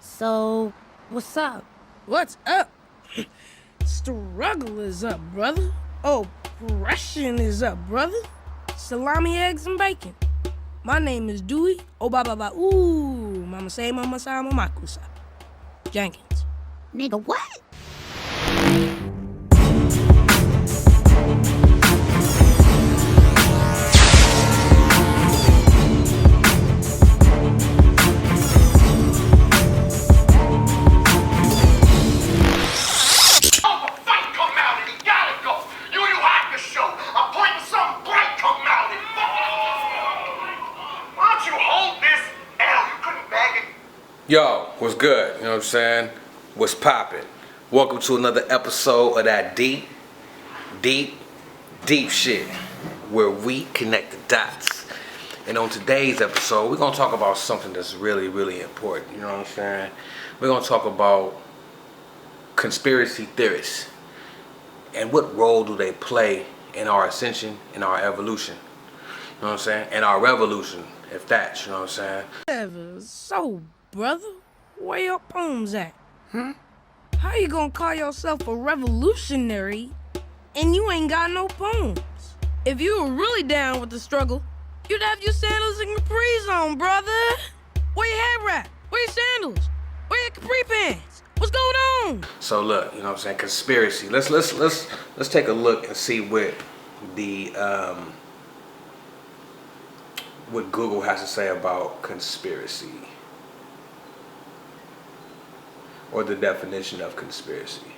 So, what's up? What's up? Struggle is up, brother. Oppression is up, brother. Salami, eggs, and bacon. My name is Dewey. Oh, ba ba ba. Ooh, mama say, mama sa, mama kusa. Jenkins. Nigga, what? Yo, what's good? You know what I'm saying? What's poppin'? Welcome to another episode of that deep shit where we connect the dots. And on today's episode, we're gonna talk about something that's really, really important. You know what I'm saying? We're gonna talk about conspiracy theorists and what role do they play in our ascension, in our evolution. You know what I'm saying? And our revolution, if that's, you know what I'm saying? So, brother, where your poems at? How you gonna call yourself a revolutionary and you ain't got no poems? If you were really down with the struggle, you'd have your sandals and capris on, brother. Where your head wrap? Where your sandals? Where your capri pants? What's going on? So look, you know what I'm saying, conspiracy. Let's take a look and see what the what Google has to say about conspiracy, or the definition of conspiracy.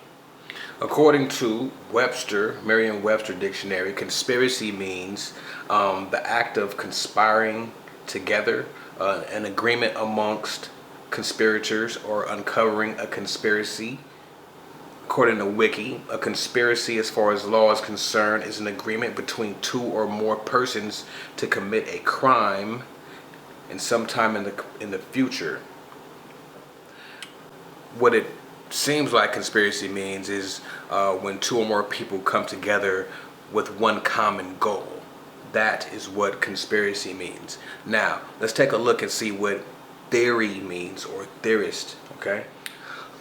According to Webster, Merriam-Webster Dictionary, conspiracy means the act of conspiring together, an agreement amongst conspirators, or uncovering a conspiracy. According to Wiki, a conspiracy, as far as law is concerned, is an agreement between two or more persons to commit a crime in some time in the future. What it seems like conspiracy means is when two or more people come together with one common goal. That is what conspiracy means. Now, let's take a look and see what theory means, or theorist, okay?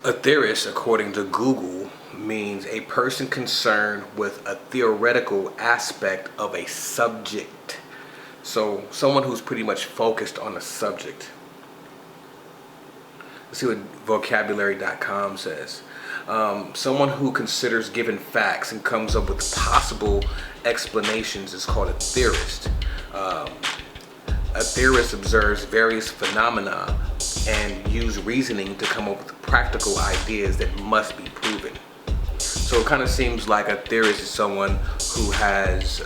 A theorist, according to Google, means a person concerned with a theoretical aspect of a subject. So, someone who's pretty much focused on a subject. Let's see what vocabulary.com says. Someone who considers given facts and comes up with possible explanations is called a theorist. A theorist observes various phenomena and uses reasoning to come up with practical ideas that must be proven. So it kind of seems like a theorist is someone who has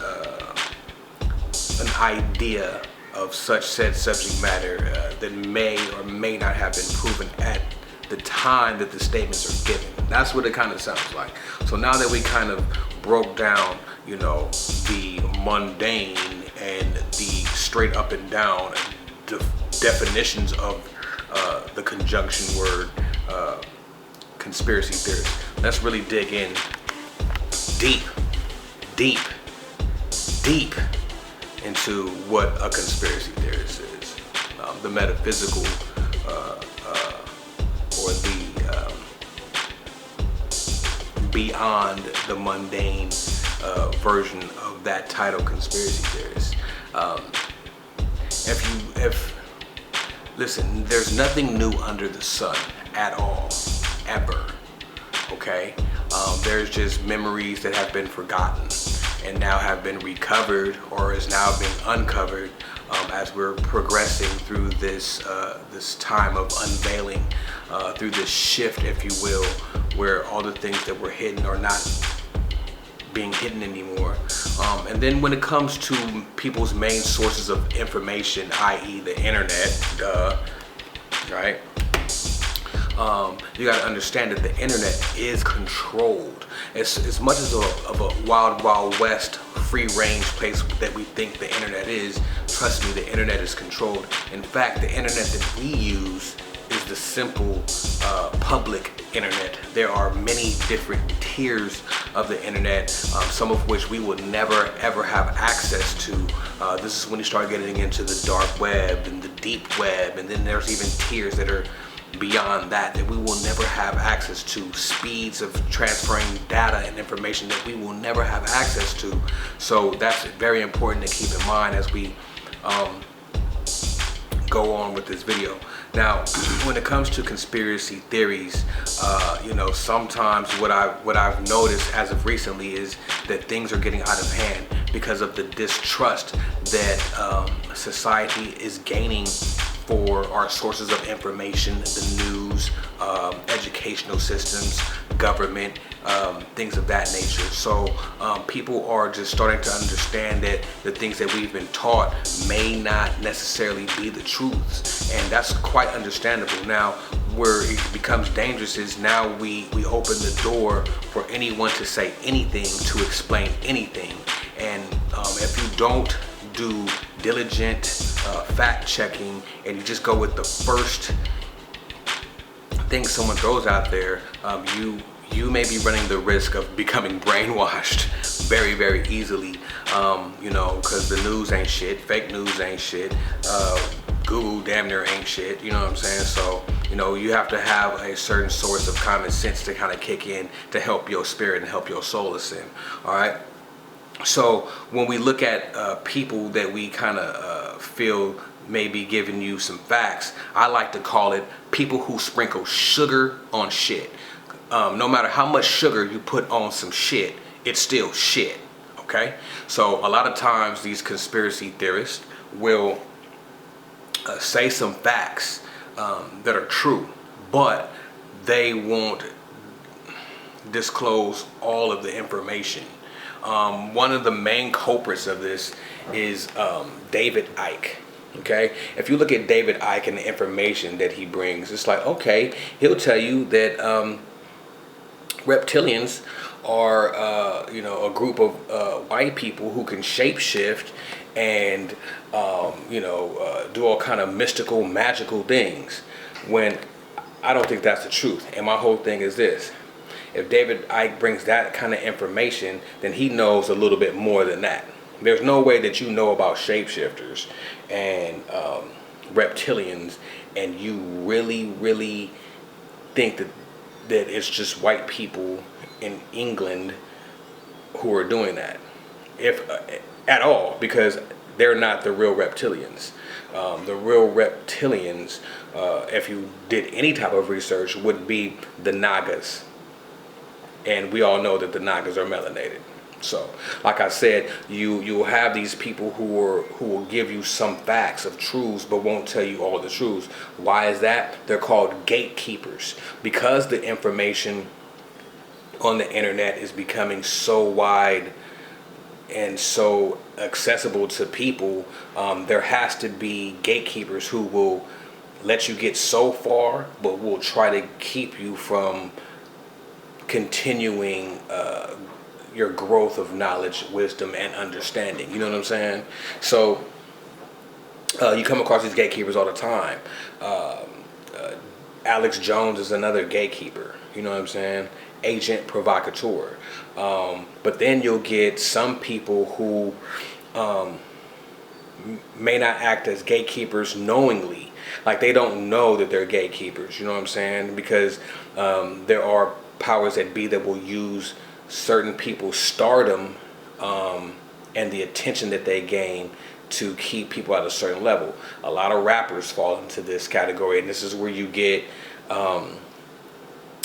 an idea of such said subject matter that may or may not have been proven at the time that the statements are given. That's what it kind of sounds like. So now that we kind of broke down, you know, the mundane and the straight up and down definitions of the conjunction word conspiracy theory, let's really dig in deep into what a conspiracy theorist is. The metaphysical or the beyond the mundane version of that title, conspiracy theorist. Listen, there's nothing new under the sun at all, ever, okay? There's just memories that have been forgotten and now have been recovered, or is now being uncovered as we're progressing through this time of unveiling, through this shift, if you will, where all the things that were hidden are not being hidden anymore. And then when it comes to people's main sources of information, i.e. the internet, right? You got to understand that the internet is controlled. As much as of a wild west free range place that we think the internet is, trust me, the internet is controlled. In fact, the internet that we use is the simple public internet. There are many different tiers of the internet, some of which we will never ever have access to. This is when you start getting into the dark web and the deep web, and then there's even tiers that are beyond that we will never have access to, speeds of transferring data and information that we will never have access to. So that's very important to keep in mind as we go on with this video. Now, when it comes to conspiracy theories, you know, sometimes what I've noticed as of recently is that things are getting out of hand because of the distrust that society is gaining for our sources of information, the news, educational systems, government, things of that nature. So people are just starting to understand that the things that we've been taught may not necessarily be the truths, and that's quite understandable. Now, where it becomes dangerous is now we open the door for anyone to say anything, to explain anything, and if you don't do diligent fact checking and you just go with the first thing someone throws out there, you may be running the risk of becoming brainwashed very, very easily. You know, because the news ain't shit, fake news ain't shit, Google damn near ain't shit, you know what I'm saying? So, you know, you have to have a certain source of common sense to kind of kick in to help your spirit and help your soul ascend. All right. So when we look at people that we kind of feel may be giving you some facts, I like to call it people who sprinkle sugar on shit. No matter how much sugar you put on some shit, it's still shit. Okay? So a lot of times these conspiracy theorists will say some facts that are true, but they won't disclose all of the information. One of the main culprits of this is David Icke. Okay, if you look at David Icke and the information that he brings, it's like, okay, he'll tell you that reptilians are, you know, a group of white people who can shapeshift and, you know, do all kind of mystical, magical things. When I don't think that's the truth. And my whole thing is this: if David Icke brings that kind of information, then he knows a little bit more than that. There's no way that you know about shapeshifters and reptilians and you really think that it's just white people in England who are doing that, if at all, because they're not the real reptilians. The real reptilians, if you did any type of research, would be the Nagas. And we all know that the Nagas are melanated. So, like I said, you'll have these people who will give you some facts of truths, but won't tell you all the truths. Why is that? They're called gatekeepers, because the information on the internet is becoming so wide and so accessible to people. There has to be gatekeepers who will let you get so far, but will try to keep you from continuing your growth of knowledge, wisdom, and understanding. You know what I'm saying? So you come across these gatekeepers all the time. Alex Jones is another gatekeeper. You know what I'm saying? Agent provocateur. But then you'll get some people who may not act as gatekeepers knowingly. Like, they don't know that they're gatekeepers. You know what I'm saying? Because there are powers that be that will use certain people's stardom and the attention that they gain to keep people at a certain level. A lot of rappers fall into this category, and this is where you get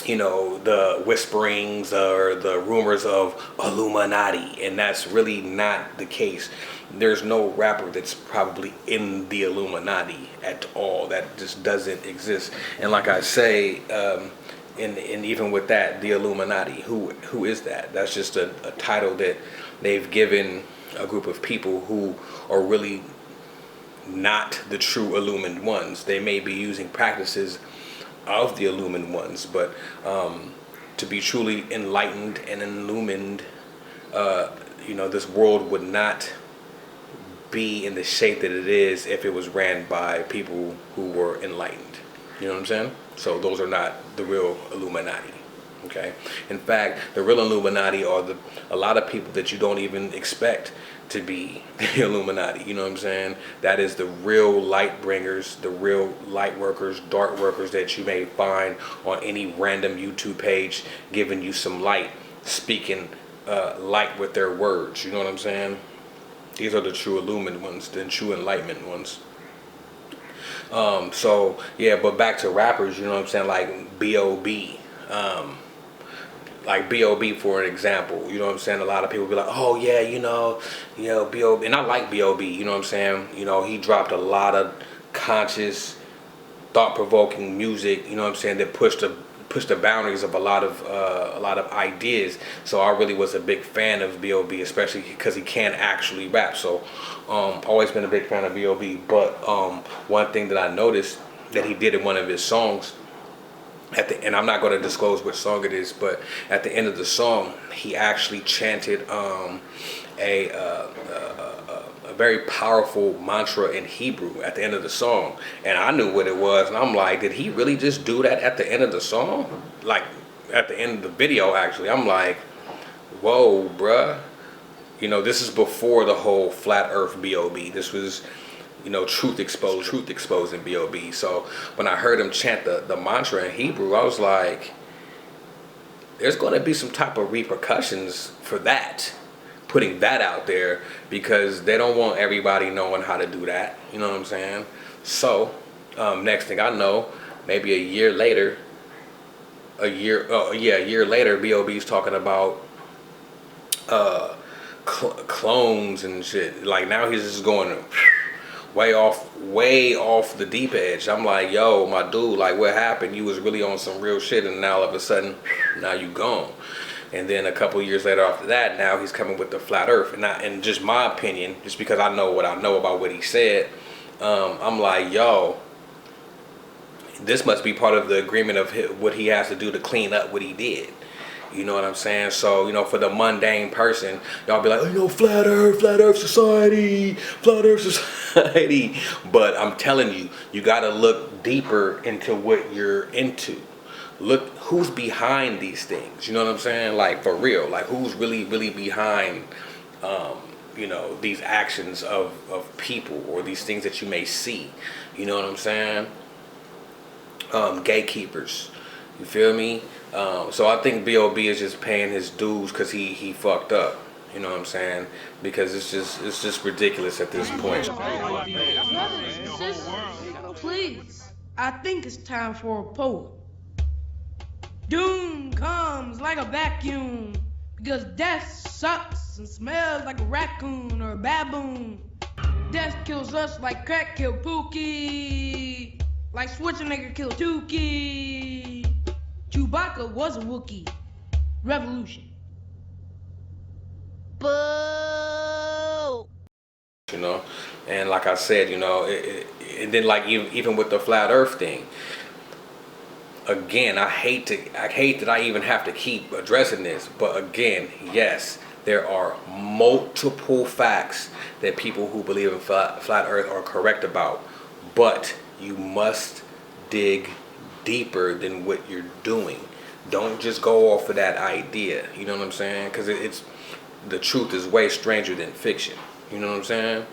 you know, the whisperings or the rumors of Illuminati, and that's really not the case. There's no rapper that's probably in the Illuminati at all. That just doesn't exist. And like I say, and even with that, the Illuminati, who is that? That's just a title that they've given a group of people who are really not the true illumined ones. They may be using practices of the illumined ones, but to be truly enlightened and illumined, you know, this world would not be in the shape that it is if it was ran by people who were enlightened. You know what I'm saying? So those are not the real Illuminati. Okay. In fact, the real Illuminati are a lot of people that you don't even expect to be the Illuminati. You know what I'm saying? That is the real light bringers, the real light workers, dark workers that you may find on any random YouTube page, giving you some light, speaking light with their words. You know what I'm saying? These are the true illumined ones, the true enlightenment ones. So yeah, but back to rappers. You know what I'm saying? Like B.O.B. Like B.O.B. for an example, you know what I'm saying? A lot of people be like, oh yeah, B.O.B. And I like B.O.B., you know what I'm saying? You know, he dropped a lot of conscious, thought-provoking music, you know what I'm saying, that pushed the boundaries of a lot of ideas. So I really was a big fan of B.O.B., especially because he can actually rap. So always been a big fan of B.O.B. But one thing that I noticed that he did in one of his songs, and I'm not going to disclose which song it is, but at the end of the song, he actually chanted a very powerful mantra in Hebrew at the end of the song. And I knew what it was, and I'm like, did he really just do that at the end of the song? Like, at the end of the video, actually. I'm like, whoa, bruh. You know, this is before the whole flat earth B.O.B. This was, you know, truth exposing B.O.B. So when I heard him chant the mantra in Hebrew, I was like, there's going to be some type of repercussions for that, putting that out there, because they don't want everybody knowing how to do that. You know what I'm saying? So next thing I know, maybe a year later, a year later, B.O.B.'s talking about clones and shit. Like, now he's just going way off the deep edge. I'm like, yo, my dude, like, what happened? You was really on some real shit, and now all of a sudden, now you gone. And then a couple years later after that, now he's coming with the flat earth. And just my opinion, just because I know what I know about what he said, I'm like, yo, this must be part of the agreement of what he has to do to clean up what he did. You know what I'm saying? So, you know, for the mundane person, y'all be like, oh, you know, flat earth society. But I'm telling you, you got to look deeper into what you're into. Look who's behind these things. You know what I'm saying? Like, for real. Like, who's really, really behind, you know, these actions of people, or these things that you may see. You know what I'm saying? Gatekeepers. You feel me? So I think B.O.B. is just paying his dues because he fucked up. You know what I'm saying? Because it's just ridiculous at this point. Please, I think it's time for a poem. Doom comes like a vacuum, because death sucks and smells like a raccoon or a baboon. Death kills us like crack killed Pookie, like Schwarzenegger killed Tukey. Chewbacca was a Wookiee. Revolution. Boo! You know, and like I said, you know, and then like even with the flat earth thing, again, I hate that I even have to keep addressing this, but again, yes, there are multiple facts that people who believe in flat earth are correct about, but you must dig deeper than what you're doing. Don't just go off of that idea. You know what I'm saying? Because it's the truth is way stranger than fiction. You know what I'm saying?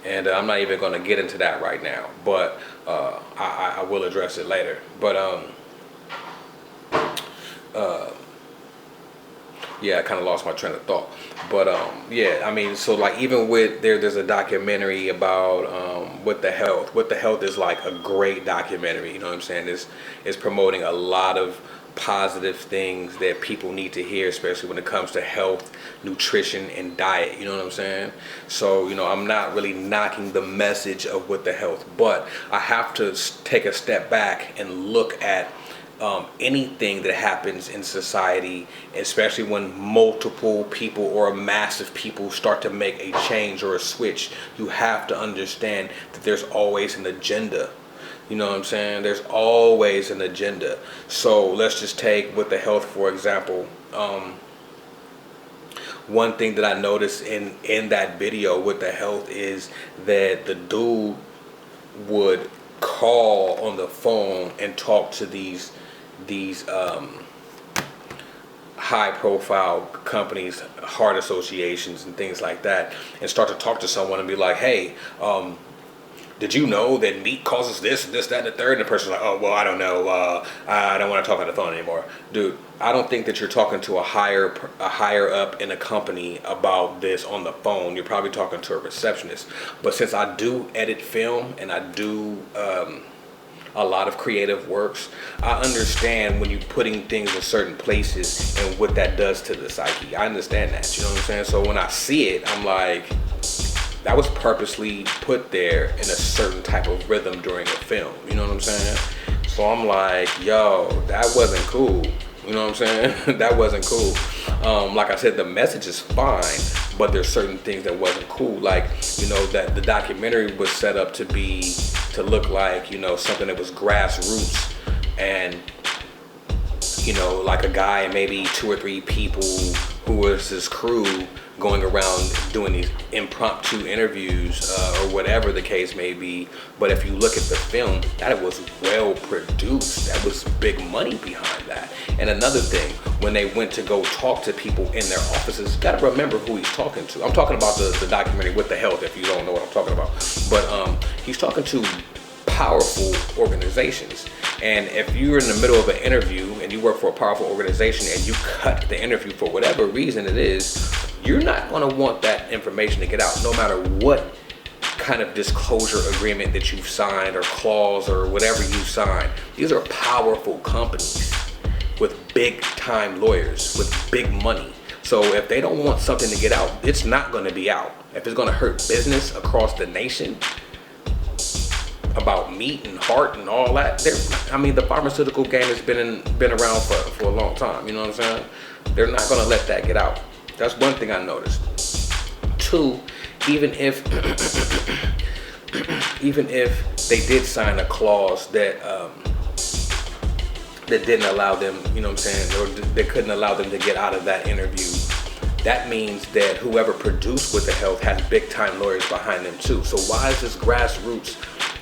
And I'm not even going to get into that right now, but I will address it later. But yeah, I kind of lost my train of thought. But yeah, I mean, so like even with there's a documentary about What the Health. What the Health is like a great documentary. You know what I'm saying? It's promoting a lot of positive things that people need to hear, especially when it comes to health, nutrition, and diet. You know what I'm saying? So, you know, I'm not really knocking the message of What the Health, but I have to take a step back and look at anything that happens in society, especially when multiple people or a mass of people start to make a change or a switch. You have to understand that there's always an agenda. You know what I'm saying? There's always an agenda. So let's just take What the Health, for example. One thing that I noticed in that video, What the Health, is that the dude would call on the phone and talk to these high profile companies, heart associations and things like that, and start to talk to someone and be like, hey, did you know that meat causes this, that, and the third? And the person's like, oh, well, I don't know. I don't want to talk on the phone anymore. Dude, I don't think that you're talking to a higher up in a company about this on the phone. You're probably talking to a receptionist. But since I do edit film and I do a lot of creative works, I understand when you're putting things in certain places and what that does to the psyche. I understand that, you know what I'm saying? So when I see it, I'm like, that was purposely put there in a certain type of rhythm during a film, you know what I'm saying? So I'm like, yo, that wasn't cool, you know what I'm saying? That wasn't cool. Like I said, the message is fine, but there's certain things that wasn't cool. Like, you know, that the documentary was set up to look like, you know, something that was grassroots, and, you know, like a guy and maybe 2 or 3 people who was his crew going around doing these impromptu interviews or whatever the case may be. But if you look at the film, that was well produced. That was big money behind that. And another thing, when they went to go talk to people in their offices, you gotta remember who he's talking to. I'm talking about the documentary With the Health, if you don't know what I'm talking about. But he's talking to powerful organizations. And if you're in the middle of an interview and you work for a powerful organization and you cut the interview for whatever reason it is, you're not going to want that information to get out, no matter what kind of disclosure agreement that you've signed or clause or whatever you signed. These are powerful companies with big time lawyers, with big money. So if they don't want something to get out, it's not going to be out. If it's going to hurt business across the nation about meat and heart and all that, I mean, the pharmaceutical game has been around for a long time, you know what I'm saying? They're not going to let that get out. That's one thing I noticed. 2, even if they did sign a clause that that didn't allow them, you know what I'm saying, or they couldn't allow them to get out of that interview, that means that whoever produced With the Health has big time lawyers behind them too. So why is this grassroots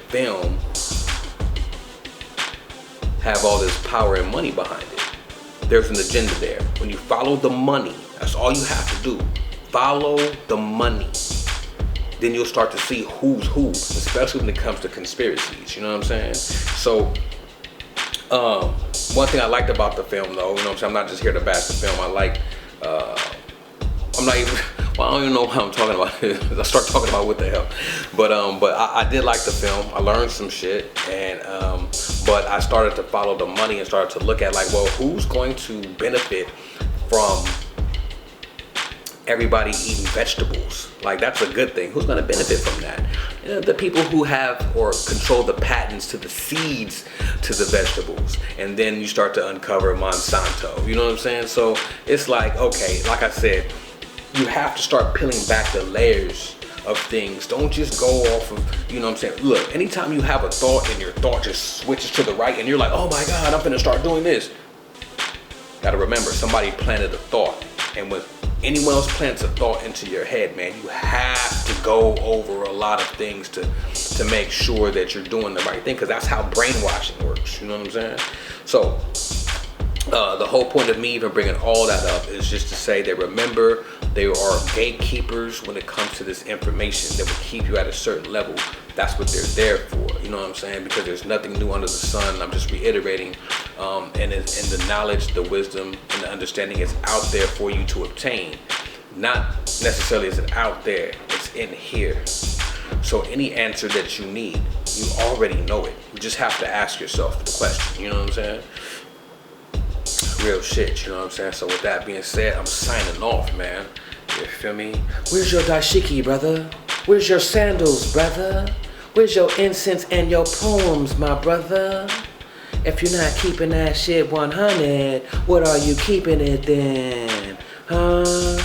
film have all this power and money behind it? There's an agenda there. When you follow the money, that's all you have to do. Follow the money. Then you'll start to see who's who, especially when it comes to conspiracies, you know what I'm saying? So, one thing I liked about the film though, you know what I'm saying, I'm not just here to bash the film. I'm not even, well, I don't even know why I'm talking about it. I start talking about What the Hell. But I did like the film. I learned some shit, and but I started to follow the money and started to look at like, well, who's going to benefit from everybody eating vegetables? Like, that's a good thing. Who's going to benefit from that? You know, the people who have or control the patents to the seeds to the vegetables. And then you start to uncover Monsanto. You know what I'm saying? So it's like, okay, like I said, you have to start peeling back the layers of things. Don't just go off of, you know what I'm saying? Look, anytime you have a thought and your thought just switches to the right and you're like, oh my God, I'm gonna start doing this. Gotta remember, somebody planted a thought. And when anyone else plants a thought into your head, man, you have to go over a lot of things to make sure that you're doing the right thing, because that's how brainwashing works, you know what I'm saying? So the whole point of me even bringing all that up is just to say that, remember, there are gatekeepers when it comes to this information that will keep you at a certain level. That's what they're there for, you know what I'm saying? Because there's nothing new under the sun. I'm just reiterating, and the knowledge, the wisdom, and the understanding is out there for you to obtain. Not necessarily is it out there, it's in here. So any answer that you need, you already know it. You just have to ask yourself the question, you know what I'm saying? Real shit, you know what I'm saying? So with that being said, I'm signing off, man. You feel me? Where's your dashiki, brother? Where's your sandals, brother? Where's your incense and your poems, my brother? If you're not keeping that shit 100, what are you keeping it then? Huh?